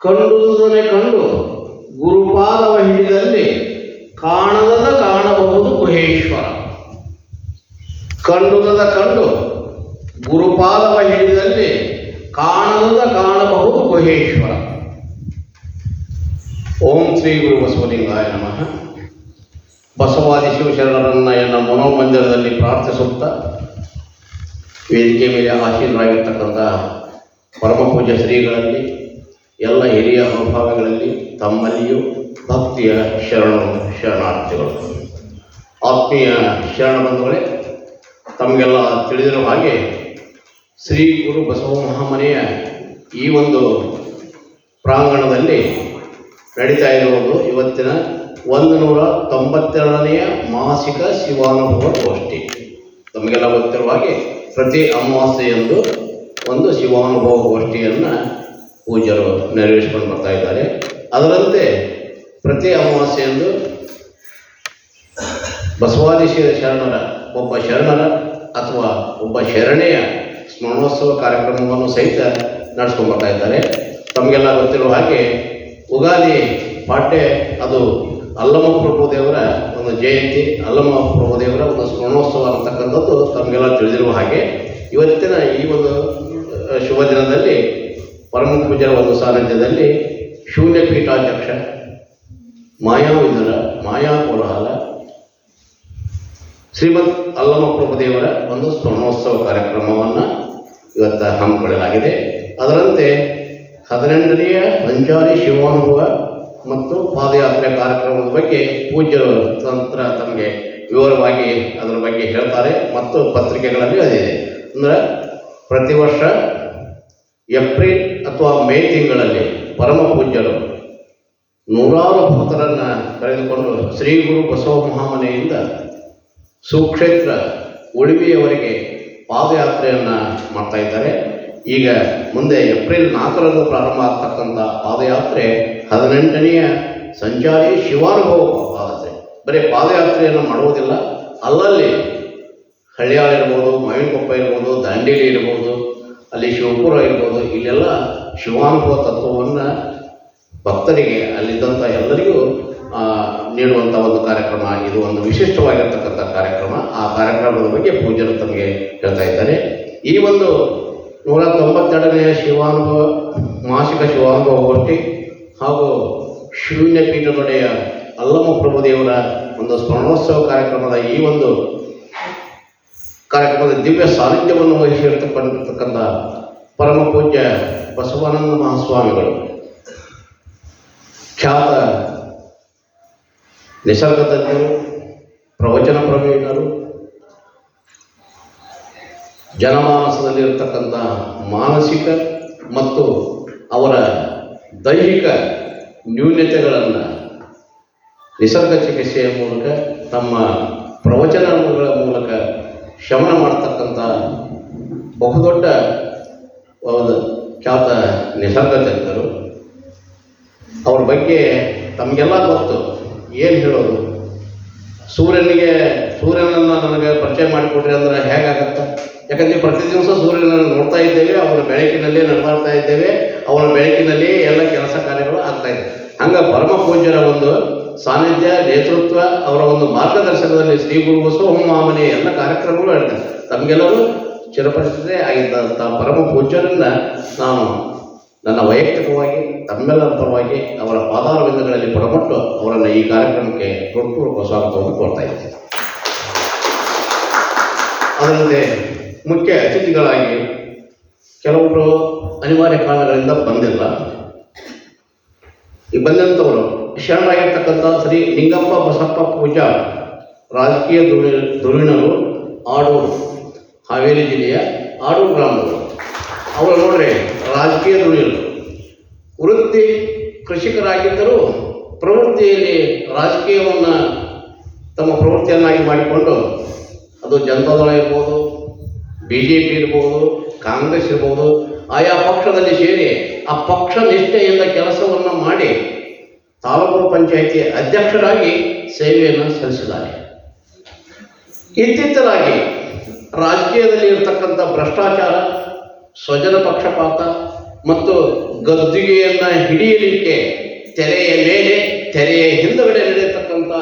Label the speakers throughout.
Speaker 1: ಕಂಡುದನೆ ಕಂಡು ಗುರುಪಾದವ ಹಿಡಿದಲ್ಲಿ ಕಾಣದ ಕಾಣಬಹುದು ಗುಹೇಶ್ವರ. ಕಂಡುದದ ಕಂಡು ಗುರುಪಾದವ ಹಿಡಿದಲ್ಲಿ ಕಾಣದ ಕಾಣಬಹುದು ಗುಹೇಶ್ವರ. ಓಂ ಶ್ರೀ ಗುರು ಬಸವಲಿಂಗಾಯ ನಮಃ. ಬಸವಾದಿ ಶಿವಶರಣರನ್ನ ಎನ್ನ ಮನೋಮಂದಿರದಲ್ಲಿ ಪ್ರಾರ್ಥಿಸುತ್ತಾ ವೇದಿಕೆ ಮೇಲೆ ಆಸೀನರಾಗಿರ್ತಕ್ಕಂಥ ಪರಮ ಪೂಜ್ಯ ಶ್ರೀಗಳಲ್ಲಿ, ಎಲ್ಲ ಹಿರಿಯ ಅನುಭಾವಿಗಳಲ್ಲಿ ತಮ್ಮಲ್ಲಿಯೂ ಭಕ್ತಿಯ ಶರಣಾರ್ಥಿಗಳು. ಆತ್ಮೀಯ ಶರಣ ಬಂಧುಗಳೇ, ತಮಗೆಲ್ಲ ತಿಳಿದಿರುವ ಹಾಗೆ ಶ್ರೀ ಗುರು ಬಸವ ಮಹಾಮನೆಯ ಈ ಒಂದು ಪ್ರಾಂಗಣದಲ್ಲಿ ನಡೀತಾ ಇರುವುದು ಇವತ್ತಿನ 192ನೆಯ ಮಾಸಿಕ ಶಿವಾನುಭವ ಗೋಷ್ಠಿ. ತಮಗೆಲ್ಲ ಗೊತ್ತಿರುವ ಹಾಗೆ ಪ್ರತಿ ಅಮಾವಾಸ್ಯೆಯಂದು ಒಂದು ಶಿವಾನುಭವ ಗೋಷ್ಠಿಯನ್ನು ಪೂಜ್ಯರು ನೆರವೇರಿಸಿಕೊಂಡು ಬರ್ತಾ ಇದ್ದಾರೆ. ಅದರಂತೆ ಪ್ರತಿ ಅಮಾವಾಸ್ಯೆಯಂದು ಬಸವಾದಿ ಶರಣರ ಒಬ್ಬ ಶರಣರ ಅಥವಾ ಒಬ್ಬ ಶರಣೆಯ ಸ್ಮರಣೋತ್ಸವ ಕಾರ್ಯಕ್ರಮವನ್ನು ಸಹಿತ ನಡೆಸ್ಕೊಂಡು ಬರ್ತಾ ಇದ್ದಾರೆ. ತಮಗೆಲ್ಲ ಗೊತ್ತಿರುವ ಹಾಗೆ ಉಗಾದಿ ಪಾಡ್ಯ ಅದು ಅಲ್ಲಮ ಪ್ರಭುದೇವರ ಒಂದು ಜಯಂತಿ, ಅಲ್ಲಮ ಪ್ರಭುದೇವರ ಒಂದು ಸ್ಮರಣೋತ್ಸವ ಅಂತಕ್ಕಂಥದ್ದು ತಮಗೆಲ್ಲ ತಿಳಿದಿರುವ ಹಾಗೆ ಇವತ್ತಿನ ಈ ಒಂದು ಶುಭ ದಿನದಲ್ಲಿ ಪರಮ ಪೂಜ್ಯರ ಒಂದು ಸಾನ್ನಿಧ್ಯದಲ್ಲಿ ಶೂನ್ಯ ಪೀಠಾಧ್ಯಕ್ಷ ಮಾಯಾವಿದುರ ಮಾಯಾ ಕೋಲಾಹಲ ಶ್ರೀಮದ್ ಅಲ್ಲಮ ಪ್ರಭುದೇವರ ಒಂದು ಸ್ಮರಣೋತ್ಸವ ಕಾರ್ಯಕ್ರಮವನ್ನು ಇವತ್ತು ಹಮ್ಮಿಕೊಳ್ಳಲಾಗಿದೆ. ಅದರಂತೆ 18ನೆಯ ಸಂಚಾರಿ ಶಿವಾನುಭವ ಮತ್ತು ಪಾದಯಾತ್ರೆ ಕಾರ್ಯಕ್ರಮದ ಬಗ್ಗೆ ಪೂಜ್ಯರು ತಮಗೆ ವಿವರವಾಗಿ ಅದರ ಬಗ್ಗೆ ಹೇಳ್ತಾರೆ ಮತ್ತು ಪತ್ರಿಕೆಗಳಲ್ಲಿ ಅದಿದೆ. ಅಂದರೆ ಪ್ರತಿ ವರ್ಷ ಏಪ್ರಿಲ್ ಅಥವಾ ಮೇ ತಿಂಗಳಲ್ಲಿ ಪರಮ ಪೂಜ್ಯರು ನೂರಾರು ಭಕ್ತರನ್ನು ಕರೆದುಕೊಂಡು ಶ್ರೀ ಗುರು ಬಸವ ಮಹಾಮನೆಯಿಂದ ಸುಕ್ಷೇತ್ರ ಉಳಿವಿಯವರೆಗೆ ಪಾದಯಾತ್ರೆಯನ್ನು ಮಾಡ್ತಾ ಇದ್ದಾರೆ. ಈಗ ಮುಂದೆ ಏಪ್ರಿಲ್ 4ರಂದು ಪ್ರಾರಂಭ ಆಗ್ತಕ್ಕಂಥ ಪಾದಯಾತ್ರೆ 18ನೆಯ ಸಂಚಾರಿ ಶಿವಾನುಭವ ಪಾದಯಾತ್ರೆ. ಬರೀ ಪಾದಯಾತ್ರೆಯನ್ನು ಮಾಡುವುದಿಲ್ಲ, ಅಲ್ಲಲ್ಲಿ ಹಳ್ಳಿಯಾಳ ಇರ್ಬೋದು, ಮಾವಿನಕೊಪ್ಪ ಇರ್ಬೋದು, ದಾಂಡೇಲಿ ಇರ್ಬೋದು, ಅಲ್ಲಿ ಶಿವಪುರ ಇರ್ಬೋದು, ಇಲ್ಲೆಲ್ಲ ಶಿವಾನುಭವ ತತ್ವವನ್ನು ಭಕ್ತರಿಗೆ ಅಲ್ಲಿದ್ದಂಥ ಎಲ್ಲರಿಗೂ ನೀಡುವಂಥ ಒಂದು ಕಾರ್ಯಕ್ರಮ. ಇದು ಒಂದು ವಿಶಿಷ್ಟವಾಗಿರ್ತಕ್ಕಂಥ ಕಾರ್ಯಕ್ರಮ. ಆ ಕಾರ್ಯಕ್ರಮದ ಬಗ್ಗೆ ಪೂಜ್ಯರು ತಮಗೆ ಹೇಳ್ತಾ ಇದ್ದಾರೆ. ಈ ಒಂದು 192ನೆಯ ಶಿವಾನುಭವ ಮಾಸಿಕ ಶಿವಾನುಭವ ಗೋಷ್ಠಿ ಹಾಗೂ ಶೂನ್ಯ ಪೀಠದೊಡೆಯ ಅಲ್ಲಮ ಪ್ರಭುದೇವರ ಒಂದು ಸ್ಮರಣೋತ್ಸವ ಕಾರ್ಯಕ್ರಮದ ಈ ಒಂದು ಕಾರ್ಯಕ್ರಮದ ದಿವ್ಯ ಸಾನ್ನಿಧ್ಯವನ್ನು ವಹಿಸಿರ್ತಕ್ಕಂಥ ಪರಮ ಪೂಜ್ಯ ಬಸವಾನಂದ ಮಹಾಸ್ವಾಮಿಗಳು, ಖ್ಯಾತ ನಿಸರ್ಗ ತಜ್ಞರು, ಪ್ರವಚನ ಪ್ರವೀಣರು, ಜನಮಾನಸದಲ್ಲಿರತಕ್ಕಂಥ ಮಾನಸಿಕ ಮತ್ತು ಅವರ ದೈಹಿಕ ನ್ಯೂನತೆಗಳನ್ನು ನಿಸರ್ಗ ಚಿಕಿತ್ಸೆಯ ಮೂಲಕ ತಮ್ಮ ಪ್ರವಚನಗಳ ಮೂಲಕ ಶಮನ ಮಾಡತಕ್ಕಂಥ ಬಹುದೊಡ್ಡ ಒಂದು ಖ್ಯಾತ ನಿಸರ್ಗ ತಜ್ಞರು. ಅವ್ರ ಬಗ್ಗೆ ತಮಗೆಲ್ಲ ಗೊತ್ತು. ಏನು ಹೇಳೋದು, ಸೂರ್ಯನನ್ನು ನನಗೆ ಪರಿಚಯ ಮಾಡಿಕೊಡ್ರಿ ಅಂದ್ರೆ ಹೇಗಾಗತ್ತೆ? ಯಾಕಂದರೆ ಪ್ರತಿ ದಿವಸ ಸೂರ್ಯನನ್ನು ನೋಡ್ತಾ ಇದ್ದೇವೆ, ಅವನ ಬೆಳಕಿನಲ್ಲಿ ನಡೆದಾಡ್ತಾ ಇದ್ದೇವೆ, ಅವನ ಬೆಳಕಿನಲ್ಲಿ ಎಲ್ಲ ಕೆಲಸ ಕಾರ್ಯಗಳು ಆಗ್ತಾ ಇದೆ. ಹಂಗೆ ಪರಮ ಪೂಜ್ಯರ ಒಂದು ಸಾನ್ನಿಧ್ಯ, ನೇತೃತ್ವ, ಅವರ ಒಂದು ಮಾರ್ಗದರ್ಶನದಲ್ಲಿ ಶ್ರೀ ಗುರು ಬಸವ ಮಹಾಮನೆಯ ಎಲ್ಲ ಕಾರ್ಯಕ್ರಮಗಳು ಹೇಳ್ತಾರೆ. ತಮಗೆಲ್ಲರೂ ಚಿರಪರಿಚಿತೇ ಆಗಿದ್ದಂಥ ಪರಮ ಪೂಜ್ಯರನ್ನು ನಾನು ನನ್ನ ವೈಯಕ್ತಿಕವಾಗಿ ತಮ್ಮೆಲ್ಲರ ಪರವಾಗಿ ಅವರ ಪಾದಾರವಿಂದಗಳಲ್ಲಿ ಪಡಪಟ್ಟು ಅವರನ್ನು ಈ ಕಾರ್ಯಕ್ರಮಕ್ಕೆ ಹೃತ್ಪೂರ್ವಕ ಸ್ವಾಗತವನ್ನು ಕೊಡ್ತಾ ಇದ್ದೇನೆ. ಅದರಂತೆ ಮುಖ್ಯ ಅತಿಥಿಗಳಾಗಿ ಕೆಲವೊಬ್ಬರು ಅನಿವಾರ್ಯ ಕಾರಣಗಳಿಂದ ಬಂದಿಲ್ಲ. ಈ ಬಂದಂಥವರು ಶರಣರಾಗಿರ್ತಕ್ಕಂಥ ಶ್ರೀ ನಿಂಗಪ್ಪ ಬಸಪ್ಪ ಪೂಜಾರ್, ರಾಜಕೀಯ ಧುರೀಣರು, ಆಡೂರು, ಹಾವೇರಿ ಜಿಲ್ಲೆಯ ಆಡೂರು ಗ್ರಾಮದವರು. ಅವರು ನೋಡ್ರಿ ರಾಜಕೀಯ ಧುರೀಣರು, ವೃತ್ತಿ ಕೃಷಿಕರಾಗಿದ್ದರೂ ಪ್ರವೃತ್ತಿಯಲ್ಲಿ ರಾಜಕೀಯವನ್ನು ತಮ್ಮ ಪ್ರವೃತ್ತಿಯನ್ನಾಗಿ ಮಾಡಿಕೊಂಡು, ಅದು ಜನತಾದಳ ಇರ್ಬೋದು, BJP ಇರ್ಬೋದು, ಕಾಂಗ್ರೆಸ್ ಇರ್ಬೋದು, ಆಯಾ ಪಕ್ಷದಲ್ಲಿ ಸೇರಿ ಆ ಪಕ್ಷ ನಿಷ್ಠೆಯಿಂದ ಕೆಲಸವನ್ನು ಮಾಡಿ ತಾಲೂಕು ಪಂಚಾಯಿತಿ ಅಧ್ಯಕ್ಷರಾಗಿ ಸೇವೆಯನ್ನು ಸಲ್ಲಿಸಿದ್ದಾರೆ. ಇತ್ತೀಚಲಾಗಿ ರಾಜಕೀಯದಲ್ಲಿ ಇರತಕ್ಕಂಥ ಭ್ರಷ್ಟಾಚಾರ, ಸ್ವಜನ ಪಕ್ಷಪಾತ ಮತ್ತು ಗದ್ದುಗೆಯನ್ನು ಹಿಡಿಯಲಿಕ್ಕೆ ತೆರೆಯ ಮೇಲೆ ತೆರೆಯ ಹಿಂದುಗಡೆ ನಡೆಯತಕ್ಕಂಥ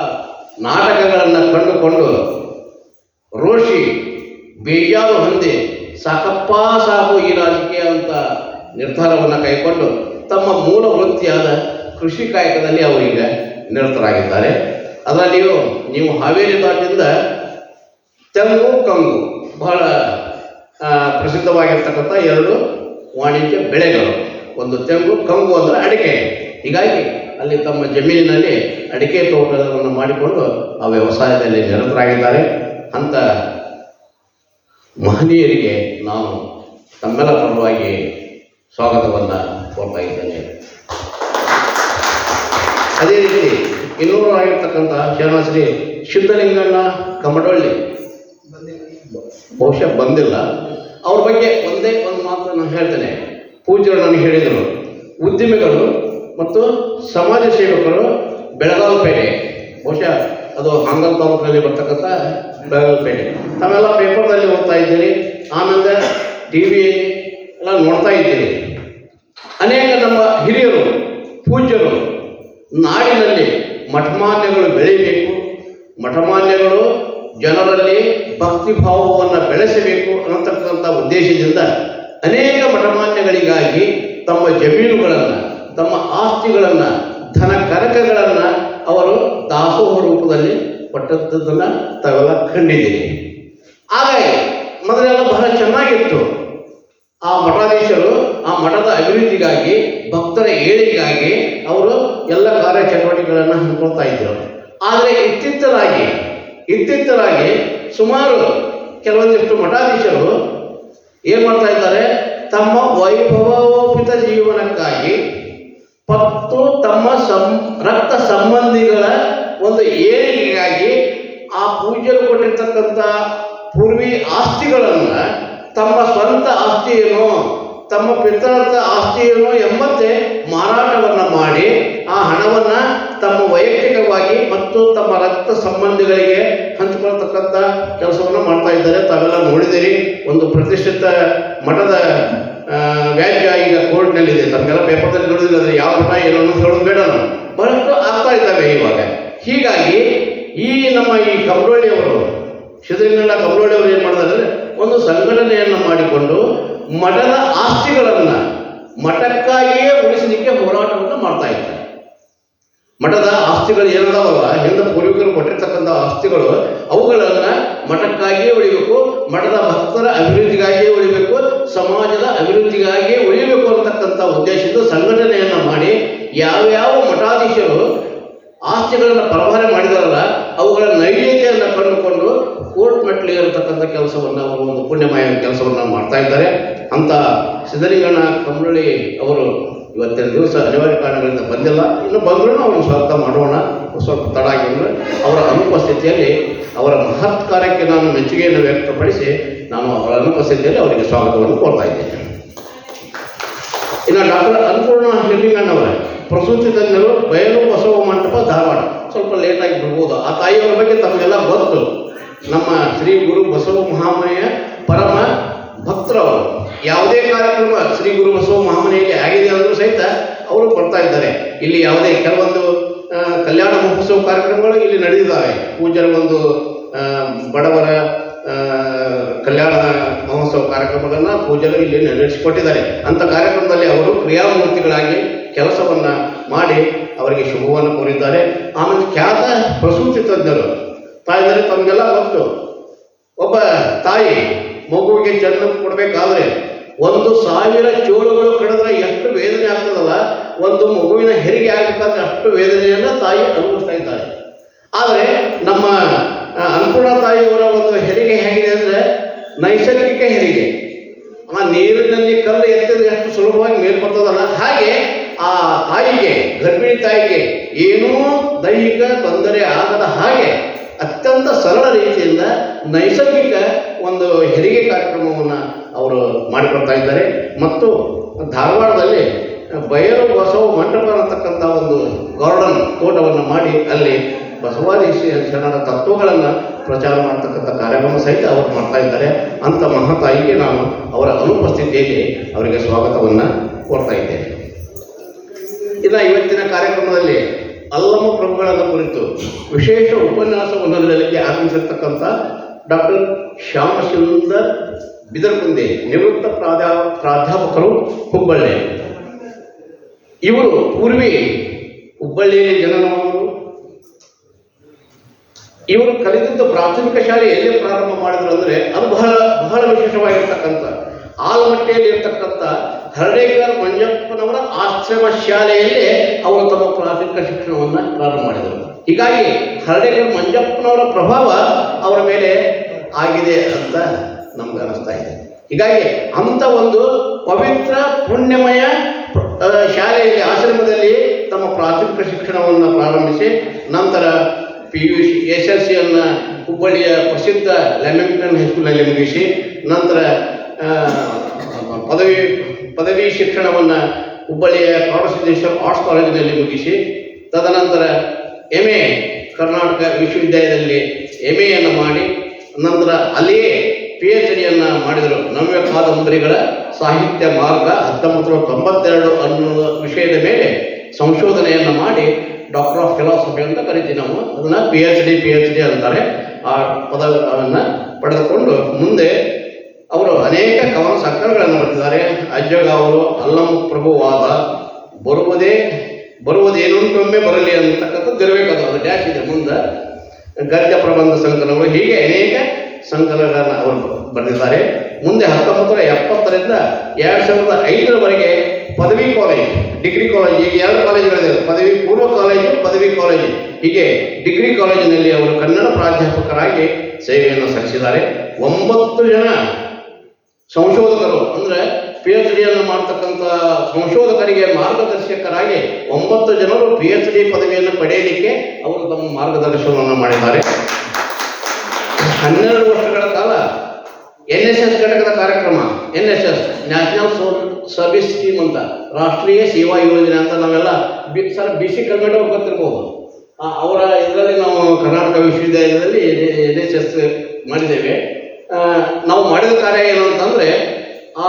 Speaker 1: ನಾಟಕಗಳನ್ನು ಕಂಡುಕೊಂಡು ರೋಷಿ ಬೇಜಾರು ಹೊಂದಿ ಸಾಕಪ್ಪ ಸಾಕು ಈ ರಾಜಕೀಯ ಅಂತ ನಿರ್ಧಾರವನ್ನು ಕೈಗೊಂಡು ತಮ್ಮ ಮೂಲ ವೃತ್ತಿಯಾದ ಕೃಷಿ ಕಾಯಕದಲ್ಲಿ ಅವರೀಗ ನಿರತರಾಗಿದ್ದಾರೆ. ಅದರಲ್ಲಿಯೂ ನೀವು ಹಾವೇರಿ ತಾಟಿಂದ ತೆಂಗು ಕಂಗು ಬಹಳ ಪ್ರಸಿದ್ಧವಾಗಿರ್ತಕ್ಕಂಥ ಎರಡು ವಾಣಿಜ್ಯ ಬೆಳೆಗಳು. ಒಂದು ತೆಂಗು, ಕಂಗು ಅಂದರೆ ಅಡಿಕೆ. ಹೀಗಾಗಿ ಅಲ್ಲಿ ತಮ್ಮ ಜಮೀನಿನಲ್ಲಿ ಅಡಿಕೆ ತೋಟವನ್ನು ಮಾಡಿಕೊಂಡು ಆ ವ್ಯವಸಾಯದಲ್ಲಿ ನಿರತರಾಗಿದ್ದಾರೆ. ಅಂಥ ಮಹನೀಯರಿಗೆ ನಾನು ತಮ್ಮೆಲ್ಲ ಪರವಾಗಿ ಸ್ವಾಗತವನ್ನು ಕೋರ್ತಾ ಇದ್ದೇನೆ. ಅದೇ ರೀತಿ ಇನ್ನೂರಾಗಿರ್ತಕ್ಕಂಥ ಶರಣಶ್ರೀ ಸಿದ್ಧಲಿಂಗಣ್ಣ ಕಮಡೊಳ್ಳಿ ಬಹುಶಃ ಬಂದಿಲ್ಲ. ಅವ್ರ ಬಗ್ಗೆ ಒಂದೇ ಒಂದು ಮಾತು ನಾನು ಹೇಳ್ತೇನೆ. ಪೂಜ್ಯರು ನನಗೆ ಹೇಳಿದರು, ಉದ್ಯಮಿಗಳು ಮತ್ತು ಸಮಾಜ ಸೇವಕರು ಬೆಳಗಾವಿಪೇಟೆ, ಬಹುಶಃ ಅದು ಹಾಂಗಲ್ ತಾಲೂಕಿನಲ್ಲಿ ಬರ್ತಕ್ಕಂಥ ಬೆಳಗಾವಿಪೇಟೆ, ತಾವೆಲ್ಲ ಪೇಪರ್ನಲ್ಲಿ ಓದ್ತಾ ಇದ್ದೀರಿ, ಆಮೇಲೆ ಟಿ ವಿಯಲ್ಲಿ ಎಲ್ಲ ನೋಡ್ತಾ ಇದ್ದೀರಿ. ಅನೇಕ ನಮ್ಮ ಹಿರಿಯರು ಪೂಜ್ಯರು ನಾಡಿನಲ್ಲಿ ಮಠಮಾನ್ಯಗಳು ಬೆಳೀಬೇಕು, ಮಠಮಾನ್ಯಗಳು ಜನರಲ್ಲಿ ಭಕ್ತಿ ಭಾವವನ್ನು ಬೆಳೆಸಬೇಕು ಅನ್ನತಕ್ಕಂಥ ಉದ್ದೇಶದಿಂದ ಅನೇಕ ಮಠಮಾನ್ಯಗಳಿಗಾಗಿ ತಮ್ಮ ಜಮೀನುಗಳನ್ನು, ತಮ್ಮ ಆಸ್ತಿಗಳನ್ನು, ಧನ ಕನಕಗಳನ್ನು ಅವರು ದಾಸೋಹ ರೂಪದಲ್ಲಿ ಕೊಟ್ಟದ್ದನ್ನು ತಾವೆಲ್ಲ ಕಂಡಿದ್ದೀರಿ. ಹಾಗಾಗಿ ಮೊದಲೆಲ್ಲ ಬಹಳ ಚೆನ್ನಾಗಿತ್ತು. ಆ ಮಠಾಧೀಶರು ಆ ಮಠದ ಅಭಿವೃದ್ಧಿಗಾಗಿ, ಭಕ್ತರ ಏಳಿಗೆಗಾಗಿ ಅವರು ಎಲ್ಲ ಕಾರ್ಯಚಟುವಟಿಕೆಗಳನ್ನು ಹಮ್ಮಿಕೊಳ್ತಾ ಇದ್ದರು. ಆದರೆ ಇತ್ತಿತ್ತಲಾಗಿ ಸುಮಾರು ಕೆಲವೊಂದಿಷ್ಟು ಮಠಾಧೀಶರು ಏನು ಮಾಡ್ತಾ ಇದ್ದಾರೆ, ತಮ್ಮ ವೈಭವೋಪಿತ ಜೀವನಕ್ಕಾಗಿ ಮತ್ತು ತಮ್ಮ ರಕ್ತ ಸಂಬಂಧಿಗಳ ಒಂದು ಏಳಿಗೆಗಾಗಿ ಆ ಪೂಜ್ಯರು ಕೊಟ್ಟಿರ್ತಕ್ಕಂಥ ಪೂರ್ವಿ ಆಸ್ತಿಗಳನ್ನು ತಮ್ಮ ಸ್ವಂತ ಆಸ್ತಿಯೇನೋ, ತಮ್ಮ ಪಿತೃತ್ವ ಆಸ್ತಿಯೇನೋ ಎಂಬಂತೆ ಮಾರಾಟವನ್ನು ಮಾಡಿ ಆ ಹಣವನ್ನು ತಮ್ಮ ವೈಯಕ್ತಿಕವಾಗಿ ಮತ್ತು ತಮ್ಮ ರಕ್ತ ಸಂಬಂಧಿಗಳಿಗೆ ಹಂಚಿಕೊಳ್ತಕ್ಕಂಥ ಕೆಲಸವನ್ನು ಮಾಡ್ತಾ ಇದ್ದಾರೆ. ತಾವೆಲ್ಲ ನೋಡಿದಿರಿ. ಒಂದು ಪ್ರತಿಷ್ಠಿತ ಮಠದ ವ್ಯಾಜ್ಯ ಈಗ ಕೋರ್ಟ್ನಲ್ಲಿದೆ. ತಮಗೆಲ್ಲ ಪೇಪರ್ದಲ್ಲಿ ನೋಡಿದ್ರೆ ಅದು ಯಾವ ಮಠ ಏನೋ ಹೇಳೋದು ಬೇಡ, ನಾವು ಬಹಳಷ್ಟು ಆಗ್ತಾ ಇದ್ದಾವೆ ಇವಾಗ. ಹೀಗಾಗಿ ಈ ನಮ್ಮ ಕಮಲೋಳಿಯವರು, ಸಿದ್ಧಲಿಂಗಣ್ಣ ಕಮಲೋಳಿಯವರು ಏನು ಮಾಡಿದ್ದಾರೆ, ಒಂದು ಸಂಘಟನೆಯನ್ನು ಮಾಡಿಕೊಂಡು ಮಠದ ಆಸ್ತಿಗಳನ್ನು ಮಠಕ್ಕಾಗಿಯೇ ಉಳಿಸಲಿಕ್ಕೆ ಹೋರಾಟವನ್ನು ಮಾಡ್ತಾ ಇದ್ದಾರೆ. ಮಠದ ಆಸ್ತಿಗಳು ಏನದಾವಲ್ಲ, ಹಿಂದೆ ಪೂರ್ವಿಕರು ಕೊಟ್ಟಿರ್ತಕ್ಕಂಥ ಆಸ್ತಿಗಳು, ಅವುಗಳನ್ನು ಮಠಕ್ಕಾಗಿಯೇ ಉಳಿಬೇಕು, ಮಠದ ಭಕ್ತರ ಅಭಿವೃದ್ಧಿಗಾಗಿಯೇ ಉಳಿಬೇಕು, ಸಮಾಜದ ಅಭಿವೃದ್ಧಿಗಾಗಿಯೇ ಉಳಿಬೇಕು ಅಂತಕ್ಕಂಥ ಉದ್ದೇಶದ ಸಂಘಟನೆಯನ್ನು ಮಾಡಿ ಯಾವ್ಯಾವ ಮಠಾಧೀಶರು ಆಸ್ತಿಗಳನ್ನು ಪರಭಾರೆ ಮಾಡಿದಾರಲ್ಲ ಅವುಗಳ ನೈಜತೆಯನ್ನು ಕಂಡುಕೊಂಡು ಕೋರ್ಟ್ ಮೆಟ್ಲಿರತಕ್ಕಂಥ ಕೆಲಸವನ್ನು ಅವರು ಒಂದು ಪುಣ್ಯಮಯ ಕೆಲಸವನ್ನು ಮಾಡ್ತಾ ಇದ್ದಾರೆ. ಅಂತ ಸಿದ್ಧಲಿಂಗಣ್ಣ ಕಮಲೊಳ್ಳಿ ಅವರು ಇವತ್ತಿನ ದಿವಸ ಅನಿವಾರ್ಯ ಕಾರಣಗಳಿಂದ ಬಂದಿಲ್ಲ. ಇನ್ನು ಬಂದರೂ ಅವರು ಸ್ವಾಗತ ಮಾಡೋಣ, ಸ್ವಲ್ಪ ತಡ ಆಗಿದ್ರೆ ಅವರ ಅನುಪಸ್ಥಿತಿಯಲ್ಲಿ ಅವರ ಮಹತ್ ಕಾರ್ಯಕ್ಕೆ ನಾನು ಮೆಚ್ಚುಗೆಯನ್ನು ವ್ಯಕ್ತಪಡಿಸಿ ನಾನು ಅವರ ಅನುಪಸ್ಥಿತಿಯಲ್ಲಿ ಅವರಿಗೆ ಸ್ವಾಗತವನ್ನು ಕೋರ್ತಾ ಇದ್ದೇನೆ. ಇನ್ನು ಡಾಕ್ಟರ್ ಅನ್ನಪೂರ್ಣ ಹಿರಲಿಂಗಣ್ಣವರ ಪ್ರಸೂತಿ ತಜ್ಞರು, ಬಯಲು ಬಸವ ಮಂಟಪ, ಧಾರವಾಡ. ಸ್ವಲ್ಪ ಲೇಟಾಗಿ ಬರ್ಬೋದು. ಆ ತಾಯಿಯವರ ಬಗ್ಗೆ ತಮಗೆಲ್ಲ ಗೊತ್ತು. ನಮ್ಮ ಶ್ರೀ ಗುರು ಬಸವ ಮಹಾಮನೆಯ ಪರಮ ಭಕ್ತರವರು. ಯಾವುದೇ ಕಾರ್ಯಕ್ರಮ ಶ್ರೀ ಗುರು ಬಸವ ಮಹಾಮನೆಯಲ್ಲಿ ಆಗಿದೆ ಅಂದರೂ ಸಹಿತ ಅವರು ಬರ್ತಾ ಇದ್ದಾರೆ. ಇಲ್ಲಿ ಯಾವುದೇ ಕೆಲವೊಂದು ಕಲ್ಯಾಣ ಮಹೋತ್ಸವ ಕಾರ್ಯಕ್ರಮಗಳು ಇಲ್ಲಿ ನಡೆದಿದ್ದಾವೆ. ಪೂಜ್ಯರ ಒಂದು ಬಡವರ ಕಲ್ಯಾಣ ಮಹೋತ್ಸವ ಕಾರ್ಯಕ್ರಮಗಳನ್ನು ಪೂಜ್ಯರು ಇಲ್ಲಿ ನಡೆಸಿಕೊಟ್ಟಿದ್ದಾರೆ. ಅಂಥ ಕಾರ್ಯಕ್ರಮದಲ್ಲಿ ಅವರು ಕ್ರಿಯಾಮೂರ್ತಿಗಳಾಗಿ ಕೆಲಸವನ್ನು ಮಾಡಿ ಅವರಿಗೆ ಶುಭವನ್ನು ಕೋರಿದ್ದಾರೆ. ಆಮೇಲೆ ಖ್ಯಾತ ಪ್ರಸೂತಿ ತಜ್ಞರು ತಾಯಿದರೆ ತಮಗೆಲ್ಲ ಗೊತ್ತು. ಒಬ್ಬ ತಾಯಿ ಮಗುವಿಗೆ ಜನ್ಮ ಕೊಡಬೇಕಾದ್ರೆ 1,000 ಚೋಳುಗಳು ಕಡಿದ್ರೆ ಎಷ್ಟು ವೇದನೆ ಆಗ್ತದಲ್ಲ, ಒಂದು ಮಗುವಿನ ಹೆರಿಗೆ ಆಗಬೇಕಾದ್ರೆ ಅಷ್ಟು ವೇದನೆಯನ್ನು ತಾಯಿ ಅನುಭವಿಸ್ತಾ ಇದ್ದಾರೆ. ಆದರೆ ನಮ್ಮ ಅನ್ನಪೂರ್ಣ ತಾಯಿಯವರ ಒಂದು ಹೆರಿಗೆ ಹೇಗಿದೆ ಅಂದರೆ ನೈಸರ್ಗಿಕ ಹೆರಿಗೆ. ಆ ನೀರಿನಲ್ಲಿ ಕಲ್ಲು ಎತ್ತಿದ್ರೆ ಎಷ್ಟು ಸುಲಭವಾಗಿ ಮೇಲ್ಬರ್ತದಲ್ಲ, ಹಾಗೆ ಆ ತಾಯಿಗೆ, ಗರ್ಭಿಣಿ ತಾಯಿಗೆ ಏನೂ ದೈಹಿಕ ತೊಂದರೆ ಆಗದ ಹಾಗೆ ಅತ್ಯಂತ ಸರಳ ರೀತಿಯಿಂದ ನೈಸರ್ಗಿಕ ಒಂದು ಹೆರಿಗೆ ಕಾರ್ಯಕ್ರಮವನ್ನು ಅವರು ಮಾಡಿಕೊಡ್ತಾ ಇದ್ದಾರೆ. ಮತ್ತು ಧಾರವಾಡದಲ್ಲಿ ಬಯಲು ಬಸವ ಮಂಟಪ ಅನ್ನತಕ್ಕಂಥ ಒಂದು ಗಾರ್ಡನ್ ತೋಟವನ್ನು ಮಾಡಿ ಅಲ್ಲಿ ಬಸವಾದಿ ಶರಣರ ತತ್ವಗಳನ್ನು ಪ್ರಚಾರ ಮಾಡ್ತಕ್ಕಂಥ ಕಾರ್ಯಕ್ರಮ ಸಹಿತ ಅವರು ಮಾಡ್ತಾ ಇದ್ದಾರೆ. ಅಂಥ ಮಹಾತಾಯಿಗೆ ನಾನು ಅವರ ಅನುಪಸ್ಥಿತಿಯಲ್ಲಿ ಅವರಿಗೆ ಸ್ವಾಗತವನ್ನು ಕೋರ್ತಾ ಇದ್ದೇನೆ. ಇನ್ನು ಇವತ್ತಿನ ಕಾರ್ಯಕ್ರಮದಲ್ಲಿ ಅಲ್ಲಮ ಪ್ರಭುಗಳನ್ನು ಕುರಿತು ವಿಶೇಷ ಉಪನ್ಯಾಸವನ್ನು ನೀಡಲಿಕ್ಕೆ ಆಗಮಿಸಿರ್ತಕ್ಕಂಥ ಡಾಕ್ಟರ್ ಶ್ಯಾಮಸುಂದರ್ ಬಿದರ್ಕುಂದೆ, ನಿವೃತ್ತ ಪ್ರಾಧ್ಯಾಪಕರು, ಹುಬ್ಬಳ್ಳಿ. ಇವರು ಪೂರ್ವಿ ಹುಬ್ಬಳ್ಳಿಯಲ್ಲಿ ಜನನವಾದರು. ಇವರು ಕಲಿತದ್ದು ಪ್ರಾಥಮಿಕ ಶಾಲೆ ಎಲ್ಲಿ ಪ್ರಾರಂಭ ಮಾಡಿದ್ರು ಅಂದರೆ ಅದು ಬಹಳ ಬಹಳ ವಿಶೇಷವಾಗಿರ್ತಕ್ಕಂಥ ಆಲಮಟ್ಟಿಯಲ್ಲಿ ಇರ್ತಕ್ಕಂಥ ಹರ್ಡೇಕರ್ ಮಂಜಪ್ಪನವರ ಆಶ್ರಮ ಶಾಲೆಯಲ್ಲಿ ಅವರು ತಮ್ಮ ಪ್ರಾಥಮಿಕ ಶಿಕ್ಷಣವನ್ನು ಪ್ರಾರಂಭ ಮಾಡಿದರು. ಹೀಗಾಗಿ ಹರ್ಡೇಕರ್ ಮಂಜಪ್ಪನವರ ಪ್ರಭಾವ ಅವರ ಮೇಲೆ ಆಗಿದೆ ಅಂತ ನಮ್ಗೆ ಅನಿಸ್ತಾ ಇದೆ. ಹೀಗಾಗಿ ಅಂಥ ಒಂದು ಪವಿತ್ರ ಪುಣ್ಯಮಯ ಶಾಲೆಯಲ್ಲಿ, ಆಶ್ರಮದಲ್ಲಿ ತಮ್ಮ ಪ್ರಾಥಮಿಕ ಶಿಕ್ಷಣವನ್ನು ಪ್ರಾರಂಭಿಸಿ ನಂತರ PUC SLCಯನ್ನು ಹುಬ್ಬಳ್ಳಿಯ ಪ್ರಸಿದ್ಧ ಲೆಮೆಂಗ್ಟನ್ ಹೈಸ್ಕೂಲ್ನಲ್ಲಿ ಮುಗಿಸಿ ನಂತರ ಪದವಿ ಶಿಕ್ಷಣವನ್ನು ಹುಬ್ಬಳ್ಳಿಯ ಕಾಡಸಿದ್ದೇಶ್ವರ ಆರ್ಟ್ಸ್ ಕಾಲೇಜಿನಲ್ಲಿ ಮುಗಿಸಿ ತದನಂತರ MA ಕರ್ನಾಟಕ ವಿಶ್ವವಿದ್ಯಾಲಯದಲ್ಲಿ MAಯನ್ನು ಮಾಡಿ ನಂತರ ಅಲ್ಲಿಯೇ PhDಯನ್ನು ಮಾಡಿದರು. ನವ್ಯ ಕಾದಂಬರಿಗಳ ಸಾಹಿತ್ಯ ಮಾರ್ಗ 1992 ಅನ್ನುವ ವಿಷಯದ ಮೇಲೆ ಸಂಶೋಧನೆಯನ್ನು ಮಾಡಿ ಡಾಕ್ಟರ್ ಆಫ್ ಫಿಲಾಸಫಿ ಅಂತ ಕರಿತೀವಿ ನಾವು. ಅದನ್ನು PhD ಅಂತಾರೆ. ಆ ಪದವನ್ನು ಪಡೆದುಕೊಂಡು ಮುಂದೆ ಅವರು ಅನೇಕ ಕವನ ಸಂಕಲನಗಳನ್ನು ಬರೆದಿದ್ದಾರೆ. ಅಜ್ಜಗ ಅವರು ಅಲ್ಲಮ ಪ್ರಭುವಾದ, ಬರುವುದೇನುಂಟೊಮ್ಮೆ ಬರಲಿ ಅಂತಕ್ಕಂಥದ್ದು ಇರಬೇಕದು, ಅದು ಡ್ಯಾಶ್ ಇದೆ ಮುಂದೆ, ಗದ್ಯ ಪ್ರಬಂಧ ಸಂಕಲನಗಳು, ಹೀಗೆ ಅನೇಕ ಸಂಕಲನಗಳನ್ನು ಅವರು ಬರೆದಿದ್ದಾರೆ. ಮುಂದೆ 1970ರಿಂದ 2005ರವರೆಗೆ ಪದವಿ ಕಾಲೇಜ್, ಡಿಗ್ರಿ ಕಾಲೇಜ್, ಈಗ 2 ಕಾಲೇಜುಗಳಿದೆ, ಪದವಿ ಪೂರ್ವ ಕಾಲೇಜು, ಪದವಿ ಕಾಲೇಜು, ಹೀಗೆ ಡಿಗ್ರಿ ಕಾಲೇಜಿನಲ್ಲಿ ಅವರು ಕನ್ನಡ ಪ್ರಾಧ್ಯಾಪಕರಾಗಿ ಸೇವೆಯನ್ನು ಸಲ್ಲಿಸಿದ್ದಾರೆ. 9 ಜನ ಸಂಶೋಧಕರು ಅಂದರೆ PhDಯನ್ನು ಮಾಡ್ತಕ್ಕಂಥ ಸಂಶೋಧಕರಿಗೆ ಮಾರ್ಗದರ್ಶಕರಾಗಿ 9 ಜನರು PhD ಪದವಿಯನ್ನು ಪಡೆಯಲಿಕ್ಕೆ ಅವರು ತಮ್ಮ ಮಾರ್ಗದರ್ಶನವನ್ನು ಮಾಡಿದ್ದಾರೆ. 12 ವರ್ಷಗಳ ಕಾಲ NSS ಘಟಕದ ಕಾರ್ಯಕ್ರಮ, NSS ನ್ಯಾಷನಲ್ ಸರ್ವಿಸ್ ಸ್ಕೀಮ್ ಅಂತ, ರಾಷ್ಟ್ರೀಯ ಸೇವಾ ಯೋಜನೆ ಅಂತ ನಾವೆಲ್ಲ BC ಕಲ್ಮೆಟ್ ಅವ್ರು ಗೊತ್ತಿರ್ಬೋದು. ಅವರ ಇದರಲ್ಲಿ ನಾವು ಕರ್ನಾಟಕ ವಿಶ್ವವಿದ್ಯಾಲಯದಲ್ಲಿ NSS ಮಾಡಿದ್ದೇವೆ. ನಾವು ಮಾಡಿದ ಕಾರ್ಯ ಏನು ಅಂತಂದರೆ, ಆ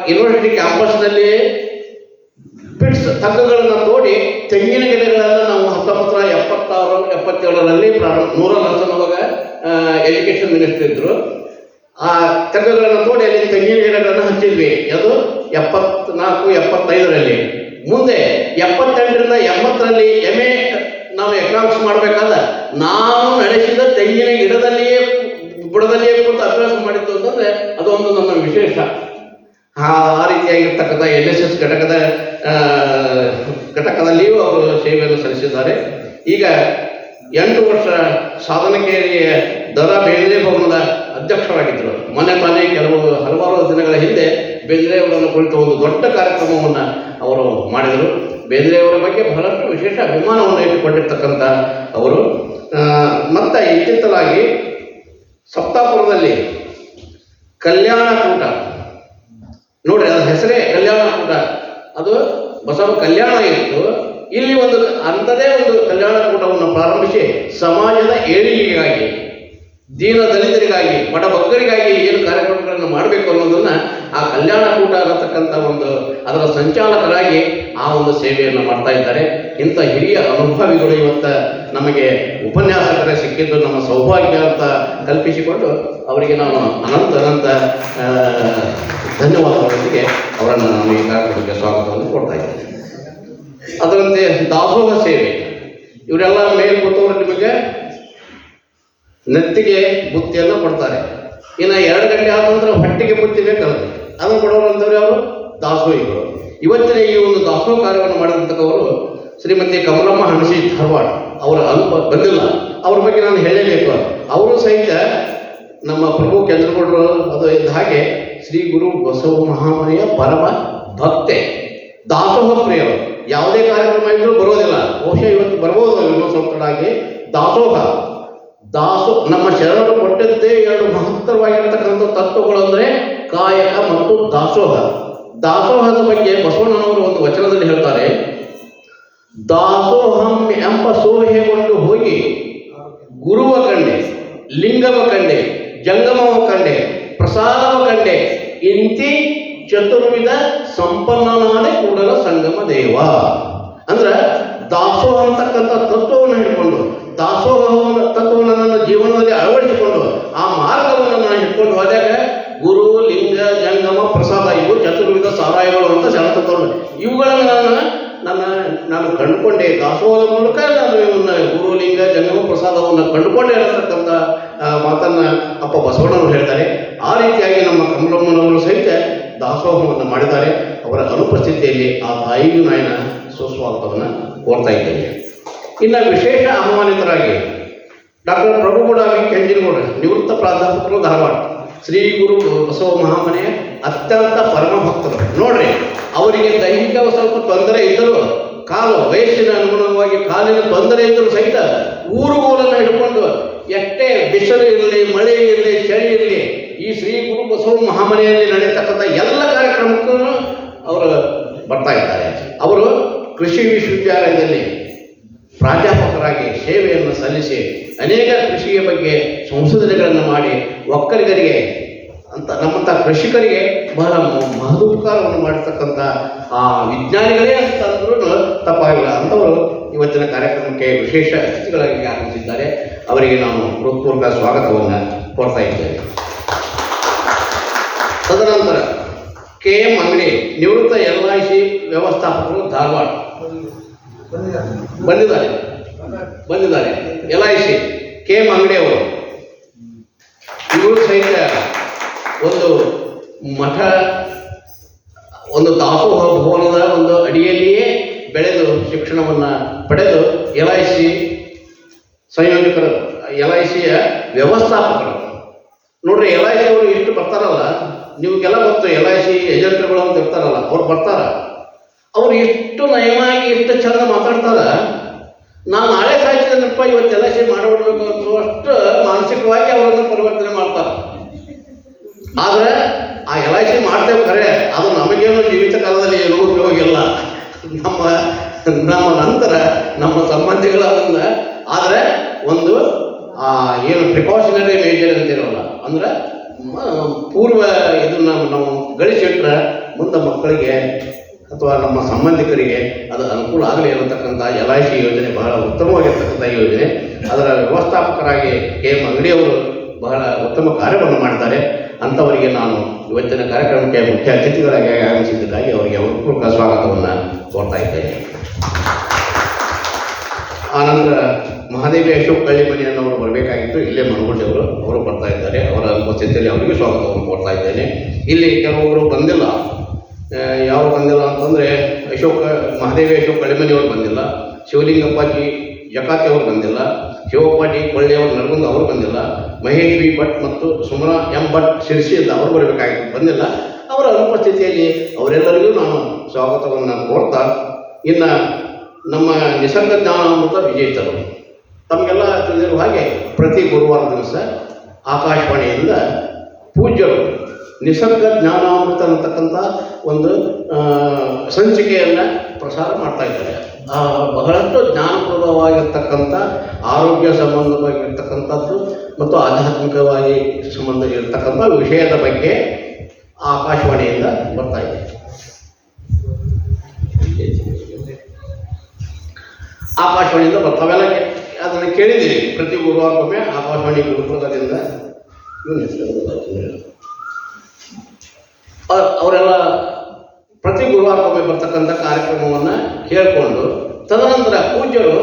Speaker 1: ಯೂನಿವರ್ಸಿಟಿ ಕ್ಯಾಂಪಸ್ನಲ್ಲಿ ಪಿಟ್ಸ್ ತಗ್ಗುಗಳನ್ನು ತೋಡಿ ತೆಂಗಿನ ಗಿಡಗಳನ್ನು ನಾವು 1976-77ರಲ್ಲಿ ನೂರಲ್ ಹಸನ್ ಅವಾಗ ಎಜುಕೇಷನ್ ಮಿನಿಸ್ಟರ್ ಇದ್ದರು. ಆ ತಗ್ಗುಗಳನ್ನು ತೋಡಿ ಅಲ್ಲಿ ತೆಂಗಿನ ಗಿಡಗಳನ್ನು ಹಚ್ಚಿದ್ವಿ. ಅದು 74-75ರಲ್ಲಿ. ಮುಂದೆ 78ರಿಂದ 80ರಲ್ಲಿ MA ನಾವು ಎಕನಾಮಿಕ್ಸ್ ಮಾಡಬೇಕಾದ ನಾವು ನಡೆಸಿದ ತೆಂಗಿನ ಗಿಡದಲ್ಲಿಯೇ ಬುಡದಲ್ಲಿಯೇ ಕೂತು ಅಭ್ಯಾಸ ಮಾಡಿದ್ದು ಅಂತಂದರೆ ಅದೊಂದು ನಮ್ಮ ವಿಶೇಷ. ಆ ರೀತಿಯಾಗಿರ್ತಕ್ಕಂಥ NSS ಘಟಕದಲ್ಲಿಯೂ ಅವರು ಸೇವೆಯನ್ನು ಸಲ್ಲಿಸಿದ್ದಾರೆ. ಈಗ 8 ವರ್ಷ ಸಾಧನಕೇರಿಯ ದರಾ ಬೇಂದ್ರೆ ಭವನದ ಅಧ್ಯಕ್ಷರಾಗಿದ್ದರು. ಮೊನ್ನೆ ತಾನೇ ಹಲವಾರು ದಿನಗಳ ಹಿಂದೆ ಬೇಂದ್ರೆಯವರನ್ನು ಕುರಿತು ಒಂದು ದೊಡ್ಡ ಕಾರ್ಯಕ್ರಮವನ್ನು ಅವರು ಮಾಡಿದರು. ಬೇಂದ್ರೆಯವರ ಬಗ್ಗೆ ಬಹಳಷ್ಟು ವಿಶೇಷ ಅಭಿಮಾನವನ್ನು ಇಟ್ಟುಕೊಂಡಿರ್ತಕ್ಕಂಥ ಅವರು. ಮತ್ತು ಇತ್ತೀಚಲಾಗಿ ಸಪ್ತಾಪುರದಲ್ಲಿ ಕಲ್ಯಾಣಕೂಟ, ನೋಡ್ರಿ ಅದರ ಹೆಸರೇ ಕಲ್ಯಾಣಕೂಟ, ಅದು ಬಸವ ಕಲ್ಯಾಣ ಇತ್ತು. ಇಲ್ಲಿ ಒಂದು ಅಂಥದೇ ಒಂದು ಕಲ್ಯಾಣಕೂಟವನ್ನು ಪ್ರಾರಂಭಿಸಿ ಸಮಾಜದ ಏಳಿಗೆಗಾಗಿ, ದೀನ ದಲಿತರಿಗಾಗಿ, ಬಡಬಗ್ಗರಿಗಾಗಿ ಏನು ಕಾರ್ಯಕ್ರಮಗಳನ್ನು ಮಾಡಬೇಕು ಅನ್ನೋದನ್ನು ಆ ಕಲ್ಯಾಣಕೂಟ ಅನ್ನತಕ್ಕಂಥ ಒಂದು ಅದರ ಸಂಚಾಲಕರಾಗಿ ಆ ಒಂದು ಸೇವೆಯನ್ನು ಮಾಡ್ತಾ ಇದ್ದಾರೆ. ಇಂಥ ಹಿರಿಯ ಅನುಭವಿಗಳು ಇವತ್ತು ನಮಗೆ ಉಪನ್ಯಾಸಕರೇ ಸಿಕ್ಕಿದ್ದು ನಮ್ಮ ಸೌಭಾಗ್ಯ ಅಂತ ಕಲ್ಪಿಸಿಕೊಂಡು ಅವರಿಗೆ ನಾನು ಅನಂತ ಧನ್ಯವಾದಗಳೊಂದಿಗೆ ಅವರನ್ನು ನಾನು ಈ ಕಾರ್ಯಕ್ರಮಕ್ಕೆ ಸ್ವಾಗತವನ್ನು ಕೊಡ್ತಾ ಇದ್ದೇನೆ. ಅದರಂತೆ ದಾಸೋಹ ಸೇವೆ, ಇವರೆಲ್ಲ ಮೇಲೆ ಕೂತವರು ನಿಮಗೆ ನೆತ್ತಿಗೆ ಬುತ್ತಿಯನ್ನು ಕೊಡ್ತಾರೆ. ಇನ್ನು 2 ಗಂಟೆ ಆದ ನಂತರ ಹೊಟ್ಟೆಗೆ ಬುತ್ತಿ ಬೇಕಲ್ಲ, ಅದನ್ನು ಕೊಡೋರು ಅಂತವ್ರು ಅವರು ದಾಸೋಹಿಗಳು. ಇವತ್ತಿನ ಈ ಒಂದು ದಾಸೋಹ ಕಾರ್ಯವನ್ನು ಮಾಡಿದಂಥವರು ಶ್ರೀಮತಿ ಕಮಲಮ್ಮ ಹಣಸಿ ಧಾರವಾಡ, ಅವರ ಬಂದಿಲ್ಲ, ಅವ್ರ ಬಗ್ಗೆ ನಾನು ಹೇಳಲೇಬೇಕು. ಅವರು ಸಹಿತ ನಮ್ಮ ಪ್ರಭು ಕೆಂದ್ರಗೌಡರು ಅದು ಇದ್ದ ಹಾಗೆ ಶ್ರೀ ಗುರು ಬಸವ ಮಹಾಮನೆಯ ಪರಮ ಭಕ್ತೆ, ದಾಸೋಹ ಪ್ರಿಯರು. ಯಾವುದೇ ಕಾರ್ಯಕ್ರಮ ಇದ್ದರೂ ಬರೋದಿಲ್ಲ, ಬಹುಶಃ ಇವತ್ತು ಬರ್ಬೋದು ವಿಮರ್ಶಕರಾಗಿ. ನಮ್ಮ ಶರಣರು ಕೊಟ್ಟದ್ದೇ 2 ಮಹತ್ತರವಾಗಿರ್ತಕ್ಕಂಥ ತತ್ವಗಳು ಅಂದರೆ ಕಾಯಕ ಮತ್ತು ದಾಸೋಹ. ದಾಸೋಹದ ಬಗ್ಗೆ ಬಸವಣ್ಣನವರು ಒಂದು ವಚನದಲ್ಲಿ ಹೇಳ್ತಾರೆ, ದಾಸೋಹಂ ಎಂಬ ಸೋಹೆಗೊಂಡು ಹೋಗಿ ಗುರುವ ಕಂಡೆ, ಲಿಂಗವ ಕಂಡೆ, ಜಂಗಮವ ಕಂಡೆ, ಪ್ರಸಾದವ ಕಂಡೆ, ಇಂತಿ ಚತುರ್ವಿಧ ಸಂಪನ್ನನಾದ ಕೂಡಲ ಸಂಗಮ ದೇವ ಅಂದ್ರೆ ದಾಸೋಹ ಅಂತಕ್ಕಂಥ ತತ್ವವನ್ನು ಹಿಡ್ಕೊಂಡು, ದಾಸೋಹ ತತ್ವವನ್ನು ನನ್ನ ಜೀವನದಲ್ಲಿ ಅಳವಡಿಸಿಕೊಂಡು ಆ ಮಾರ್ಗವನ್ನು ನಾನು ಹಿಡ್ಕೊಂಡು ಹೋದಾಗ ಗುರು, ಲಿಂಗ, ಜಂಗಮ, ಪ್ರಸಾದ ಇವು ಚತುರ್ವಿಧ ಸಾರಾಯಿಗಳು ಅಂತ ಶರಣತತ್ವ ಇವುಗಳನ್ನು ನಾನು ಕಂಡುಕೊಂಡೆ. ದಾಸೋಹದ ಮೂಲಕ ನಾನು ಇವನ್ನ ಗುರು, ಲಿಂಗ, ಜಂಗಮ, ಪ್ರಸಾದವನ್ನು ಕಂಡುಕೊಂಡೇ ಇರತಕ್ಕಂಥ ಮಾತನ್ನು ಅಪ್ಪ ಬಸವಣ್ಣವರು ಹೇಳ್ತಾರೆ. ಆ ರೀತಿಯಾಗಿ ನಮ್ಮ ಕಮಲಮ್ಮನವರು ಸಹಿತ ದಾಸೋಹವನ್ನು ಮಾಡಿದ್ದಾರೆ. ಅವರ ಅನುಪಸ್ಥಿತಿಯಲ್ಲಿ ಆ ತಾಯಿಗೂ ನಾಯಿನ ಸುಸ್ವಾಗತವನ್ನು ಕೋರ್ತಾ ಇದ್ದೇನೆ. ಇನ್ನು ವಿಶೇಷ ಆಹ್ವಾನಿತರಾಗಿ ಡಾಕ್ಟರ್ ಪ್ರಭುಗೌಡ ವಿ ಕೆಂಜಿನಗೌಡ, ನಿವೃತ್ತ ಪ್ರಾಧ್ಯಾಪಕರು, ಧಾರವಾಡ, ಶ್ರೀ ಗುರು ಬಸವ ಮಹಾಮನೆಯ ಅತ್ಯಂತ ಪರಮ ಭಕ್ತರು. ನೋಡ್ರಿ, ಅವರಿಗೆ ದೈಹಿಕ ಸ್ವಲ್ಪ ತೊಂದರೆ ಇದ್ದರೂ, ವಯಸ್ಸಿನ ಅನುಗುಣವಾಗಿ ಕಾಲಿನ ತೊಂದರೆ ಇದ್ದರೂ ಸಹಿತ ಊರುಗಳನ್ನು ಹಿಡ್ಕೊಂಡು ಎಷ್ಟೇ ಬಿಸಿಲು ಇರಲಿ, ಮಳೆ ಇರಲಿ, ಚಳಿ ಇರಲಿ, ಈ ಶ್ರೀ ಗುರು ಬಸವ ಮಹಾಮನೆಯಲ್ಲಿ ನಡೆಯತಕ್ಕಂಥ ಎಲ್ಲ ಕಾರ್ಯಕ್ರಮಕ್ಕೂ ಅವರು ಬರ್ತಾ ಇದ್ದಾರೆ. ಅವರು ಕೃಷಿ ವಿಶ್ವವಿದ್ಯಾಲಯದಲ್ಲಿ ಪ್ರಾಧ್ಯಾಪಕರಾಗಿ ಸೇವೆಯನ್ನು ಸಲ್ಲಿಸಿ ಅನೇಕ ಕೃಷಿಯ ಬಗ್ಗೆ ಸಂಶೋಧನೆಗಳನ್ನು ಮಾಡಿ ಒಕ್ಕಲಿಗರಿಗೆ ನಮ್ಮಂಥ ಕೃಷಿಕರಿಗೆ ಬಹಳ ಮಹದುಪಕಾರವನ್ನು ಮಾಡಿರ್ತಕ್ಕಂಥ ವಿಜ್ಞಾನಿಗಳೇ ಅಂತಂದ್ರೂ ತಪ್ಪಾಗಿಲ್ಲ ಅಂಥವರು ಇವತ್ತಿನ ಕಾರ್ಯಕ್ರಮಕ್ಕೆ ವಿಶೇಷ ಅತಿಥಿಗಳಾಗಿ ಆಗಮಿಸಿದ್ದಾರೆ. ಅವರಿಗೆ ನಾನು ಹೃತ್ಪೂರ್ವಕ ಸ್ವಾಗತವನ್ನು ಕೋರ್ತಾ ಇದ್ದೇನೆ. ತದನಂತರ KM ಅಂಗಡಿ, ನಿವೃತ್ತ LIC ವ್ಯವಸ್ಥಾಪಕರು, ಧಾರವಾಡ ಬಂದಿದ್ದಾರೆ. LIC KM ಅಂಗಡಿ ಅವರು, ಇವರು ಸಹಿತ ಒಂದು ಮಠ, ಒಂದು ದಾಸೋಹ ಭವನದ ಒಂದು ಅಡಿಯಲ್ಲಿಯೇ ಬೆಳೆದು ಶಿಕ್ಷಣವನ್ನು ಪಡೆದು LIC ಸಂಯೋಜಕರು, LICಯ ವ್ಯವಸ್ಥಾಪಕರು. ನೋಡ್ರಿ, LIC ಅವರು ಇಷ್ಟು ಬರ್ತಾರಲ್ಲ, ನಿಮಗೆಲ್ಲ ಗೊತ್ತು, LIC ಏಜೆಂಟ್ಗಳು ಅಂತ ಇರ್ತಾರಲ್ಲ, ಅವ್ರು ಬರ್ತಾರ. ಅವ್ರು ಇಷ್ಟು ನಯವಾಗಿ ಇಷ್ಟು ಚಂದ ಮಾತಾಡ್ತಾರ. ನಾನು ನಾಳೆ ಸಾಯ್ತಿದ್ದನಪ್ಪ, ಇವತ್ತು LIC ಮಾಡಿಬಿಡ್ಬೇಕು ಅನ್ನುವಷ್ಟು ಮಾನಸಿಕವಾಗಿ ಅವರನ್ನು ಪರಿವರ್ತನೆ ಮಾಡ್ತಾರೆ. ಆದರೆ ಆ LIC ಮಾಡ್ತೇವೆ ಖರೆ, ಅದು ನಮಗೇನು ಜೀವಿತ ಕಾಲದಲ್ಲಿ ಏನೂ ಉಪಯೋಗ ಇಲ್ಲ. ನಮ್ಮ ನಂತರ ನಮ್ಮ ಸಂಬಂಧಿಗಳನ್ನ, ಆದರೆ ಒಂದು ಏನು ಪ್ರಿಕಾಷನರಿ ಮೇಜರ್ ಅಂತಿರೋಲ್ಲ, ಅಂದ್ರೆ ಪೂರ್ವ ಇದನ್ನು ನಾವು ಗಳಿಸಿಟ್ರೆ ಮುಂದೆ ಮಕ್ಕಳಿಗೆ ಅಥವಾ ನಮ್ಮ ಸಂಬಂಧಿಕರಿಗೆ ಅದು ಅನುಕೂಲ ಆಗಲಿ ಅನ್ನತಕ್ಕಂಥ LIC ಯೋಜನೆ ಬಹಳ ಉತ್ತಮವಾಗಿರ್ತಕ್ಕಂಥ ಯೋಜನೆ. ಅದರ ವ್ಯವಸ್ಥಾಪಕರಾಗಿ KM ಅಂಗಡಿಯವರು ಬಹಳ ಉತ್ತಮ ಕಾರ್ಯವನ್ನು ಮಾಡಿದ್ದಾರೆ. ಅಂಥವರಿಗೆ ನಾನು ಇವತ್ತಿನ ಕಾರ್ಯಕ್ರಮಕ್ಕೆ ಮುಖ್ಯ ಅತಿಥಿಗಳಾಗಿ ಆಗಮಿಸಿದ್ದಕ್ಕಾಗಿ ಅವರಿಗೆ ಹೃತ್ಪೂರ್ವಕ ಸ್ವಾಗತವನ್ನು ಕೋರ್ತಾ ಇದ್ದೇನೆ. ಆನಂತರ ಮಹಾದೇವಿ ಅಶೋಕ್ ಕಳ್ಳಿಮನೆಯನ್ನವರು ಬರಬೇಕಾಗಿತ್ತು, ಇಲ್ಲೇ ಮನಗುಂಡಿಯವರು, ಅವರು ಬರ್ತಾ ಇದ್ದಾರೆ. ಅವರ ಉಪಸ್ಥಿತಿಯಲ್ಲಿ ಅವರಿಗೆ ಸ್ವಾಗತವನ್ನು ಕೋರ್ತಾ ಇದ್ದೇನೆ. ಇಲ್ಲಿ ಕೆಲವೊಬ್ಬರು ಬಂದಿಲ್ಲ. ಯಾರು ಬಂದಿಲ್ಲ ಅಂತಂದರೆ ಮಹಾದೇವಿ ಅಶೋಕ್ ಕಳ್ಳಿಮನೆಯವರು ಬಂದಿಲ್ಲ, ಶಿವಲಿಂಗಪ್ಪಾಜಿ ಜಕಾತಿ ಅವರು ಬಂದಿಲ್ಲ, ಶಿವಪ್ಪಾಜಿ ಕೊಳ್ಳಿಯವರು ನರಗುಂದ ಅವರು ಬಂದಿಲ್ಲ, ಮಹೇಶ್ ವಿ ಭಟ್ ಮತ್ತು ಸುಮನಾ M ಭಟ್ ಶಿರ್ಸಿಯಿಂದ ಅವರು ಬರಬೇಕಾಗಿತ್ತು, ಬಂದಿಲ್ಲ. ಅವರ ಅನುಪಸ್ಥಿತಿಯಲ್ಲಿ ಅವರೆಲ್ಲರಿಗೂ ನಾನು ಸ್ವಾಗತವನ್ನು ಕೋರ್ತಾ, ಇನ್ನು ನಮ್ಮ ನಿಸರ್ಗ ಜ್ಞಾನಾಮೃತ ವಿಜೇತರು ತಮಗೆಲ್ಲ ತಿಳಿದಿರುವ ಹಾಗೆ ಪ್ರತಿ ಗುರುವಾರ ದಿವಸ ಆಕಾಶವಾಣಿಯಿಂದ ಪೂಜ್ಯರು ನಿಸರ್ಗ ಜ್ಞಾನಾಮೃತ ಅನ್ನತಕ್ಕಂಥ ಒಂದು ಸಂಚಿಕೆಯನ್ನು ಪ್ರಸಾರ ಮಾಡ್ತಾ ಇದ್ದಾರೆ. ಬಹಳಷ್ಟು ಜ್ಞಾನಪ್ರದವಾಗಿರ್ತಕ್ಕಂಥ, ಆರೋಗ್ಯ ಸಂಬಂಧವಾಗಿರ್ತಕ್ಕಂಥದ್ದು ಮತ್ತು ಆಧ್ಯಾತ್ಮಿಕವಾಗಿ ಸಂಬಂಧ ಇರತಕ್ಕಂಥ ವಿಷಯದ ಬಗ್ಗೆ ಆಕಾಶವಾಣಿಯಿಂದ ಬರ್ತಾ ಇದೆ. ಆಕಾಶವಾಣಿಯಿಂದ ಬರ್ತಾವೆಲ್ಲ ಅದನ್ನು ಕೇಳಿದ್ದೀರಿ. ಪ್ರತಿ ಗುರುವಾರಕ್ಕೊಮ್ಮೆ ಆಕಾಶವಾಣಿ ಗುರುಕುಲದಿಂದ ಅವರೆಲ್ಲ ಪ್ರತಿ ಗುರುವಾರಕ್ಕೊಮ್ಮೆ ಬರ್ತಕ್ಕಂಥ ಕಾರ್ಯಕ್ರಮವನ್ನು ಕೇಳಿಕೊಂಡು, ತದನಂತರ ಪೂಜ್ಯರು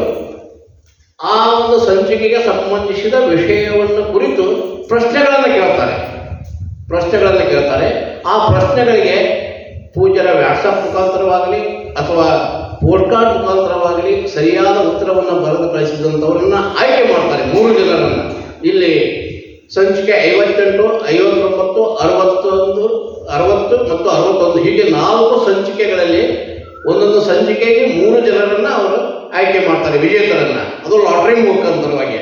Speaker 1: ಆ ಒಂದು ಸಂಚಿಕೆಗೆ ಸಂಬಂಧಿಸಿದ ವಿಷಯವನ್ನು ಕುರಿತು ಪ್ರಶ್ನೆಗಳನ್ನು ಕೇಳ್ತಾರೆ. ಆ ಪ್ರಶ್ನೆಗಳಿಗೆ ಪೂಜ್ಯರ ವ್ಯಾಟ್ಸಪ್ ಮುಖಾಂತರವಾಗಲಿ ಅಥವಾ ಪೋಸ್ಟ್ಕಾರ್ಡ್ ಮುಖಾಂತರವಾಗಲಿ ಸರಿಯಾದ ಉತ್ತರವನ್ನು ಬರೆದು ಕಳಿಸಿದಂಥವರನ್ನು ಆಯ್ಕೆ ಮಾಡ್ತಾರೆ. 3 ಜನರನ್ನು. ಇಲ್ಲಿ ಸಂಚಿಕೆ 58, 59, 60 ಮತ್ತು 61 ಹೀಗೆ 4 ಸಂಚಿಕೆಗಳಲ್ಲಿ ಒಂದೊಂದು ಸಂಚಿಕೆಗೆ 3 ಜನರನ್ನು ಅವರು ಆಯ್ಕೆ ಮಾಡ್ತಾರೆ, ವಿಜೇತರನ್ನು. ಅದು ಲಾಟ್ರಿ ಮುಖಾಂತರವಾಗಿ.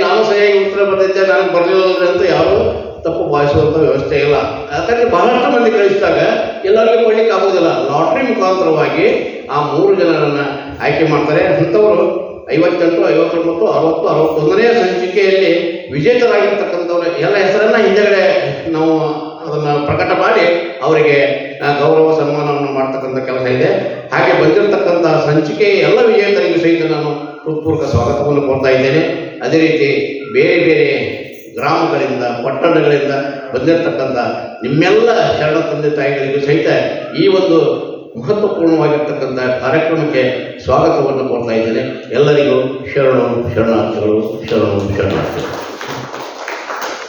Speaker 1: ನಾನು ಸರಿಯಾಗಿ ಉತ್ತರ ಬರೆದಿದ್ದೆ, ನನಗೆ ಬರಲಿಲ್ಲ ಅಂತ ಯಾರು ತಪ್ಪು ಭಾವಿಸುವಂಥ ವ್ಯವಸ್ಥೆ ಇಲ್ಲ. ಯಾಕಂದರೆ ಬಹಳಷ್ಟು ಮಂದಿ ಕಳಿಸಿದಾಗ ಎಲ್ಲರಿಗೂ ಕೊಡ್ಲಿಕ್ಕೆ ಆಗೋದಿಲ್ಲ. ಲಾಟ್ರಿ ಮುಖಾಂತರವಾಗಿ ಆ 3 ಜನರನ್ನು ಆಯ್ಕೆ ಮಾಡ್ತಾರೆ. ಅಂಥವರು 58, 59, 60, 61ನೇ ಸಂಚಿಕೆಯಲ್ಲಿ ವಿಜೇತರಾಗಿರ್ತಕ್ಕಂಥವ್ರ ಎಲ್ಲ ಹೆಸರನ್ನು ಹಿಂದೆಗಡೆ ನಾವು ಅದನ್ನು ಪ್ರಕಟ ಮಾಡಿ ಅವರಿಗೆ ಗೌರವ ಸನ್ಮಾನವನ್ನು ಮಾಡ್ತಕ್ಕಂಥ ಕೆಲಸ ಇದೆ. ಹಾಗೆ ಬಂದಿರತಕ್ಕಂಥ ಸಂಚಿಕೆಯ ಎಲ್ಲ ವಿಜೇತರಿಗೂ ಸಹಿತ ನಾನು ಹೃತ್ಪೂರ್ವಕ ಸ್ವಾಗತವನ್ನು ಕೊಡ್ತಾ ಇದ್ದೇನೆ. ಅದೇ ರೀತಿ ಬೇರೆ ಬೇರೆ ಗ್ರಾಮಗಳಿಂದ ಪಟ್ಟಣಗಳಿಂದ ಬಂದಿರತಕ್ಕಂಥ ನಿಮ್ಮೆಲ್ಲ ಶರಣ ತಂದೆ ತಾಯಿಗಳಿಗೂ ಸಹಿತ ಈ ಒಂದು ಮಹತ್ವಪೂರ್ಣವಾಗಿರ್ತಕ್ಕಂಥ ಕಾರ್ಯಕ್ರಮಕ್ಕೆ ಸ್ವಾಗತವನ್ನು ಕೊಡ್ತಾ ಇದ್ದೇನೆ. ಎಲ್ಲರಿಗೂ ಶರಣಾರ್ಥಿಗಳು.